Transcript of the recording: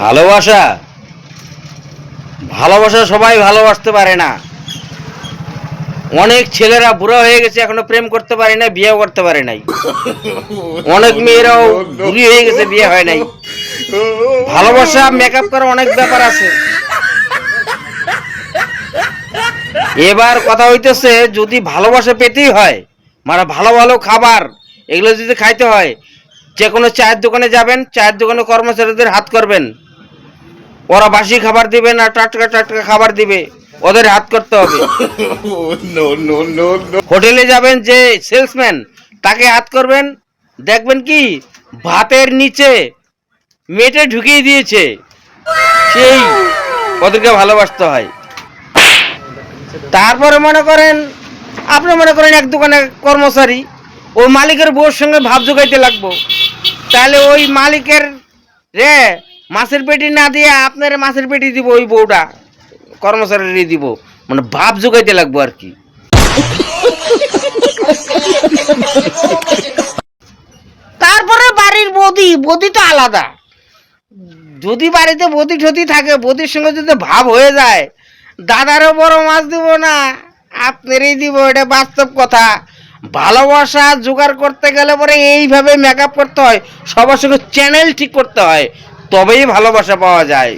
ভালোবাসা ভালোবাসা সবাই ভালোবাসতে পারে না। অনেক ছেলেরা বুড়া হয়ে গেছে, এখনো প্রেম করতে পারে না, বিয়েও করতে পারে নাই। অনেক মেয়েরাও বুড়ি হয়ে গেছে, বিয়ে হয় নাই। ভালোবাসা মেকআপ করার অনেক ব্যাপার আছে। এবার কথা হইতেছে, যদি ভালোবাসা পেতেই হয়, মানে ভালো ভালো খাবার এগুলো যদি খাইতে হয়, যে কোনো চায়ের দোকানে যাবেন, চায়ের দোকানে কর্মচারীদের হাত করবেন, ওরা বাসি খাবার দিবে না টাটকা টাটকা খাবার দিবে, ওদের হাত করতে হবে। হোটেলে যাবেন, যে সেলসম্যান তাকে হাত করবেন, দেখবেন কি ভাতের নিচে মেটে ঢুকিয়ে দিয়েছে, সেই ওদেরকে ভালোবাসতে হয়। তারপরে মনে করেন, আপনি মনে করেন এক দোকানে কর্মচারী, ওই মালিকের বউর সঙ্গে ভাব জোগাইতে লাগবো, তাহলে ওই মালিকের রে মাছের পেটি না দিয়ে আপনার মাছের পেটি দিব, ওই বউটা কর্মচারী দিব, মানে ভাব জোগাইতে লাগবো আর কি। তারপরে বাড়ির বৌদি, বৌদি তো আলাদা। যদি বাড়িতে বৌদি ঠতি থাকে, বৌদির সঙ্গে যদি ভাব হয়ে যায়, দাদারও বড় মাছ দিব না, আপনারই দিব, এটা বাস্তব কথা। ভালোবাসা জোগাড় করতে গেলে পরে এইভাবে মেকআপ করতে হয়, সবার সঙ্গে চ্যানেল ঠিক করতে হয়, তবেই ভালোবাসা পাওয়া যায়।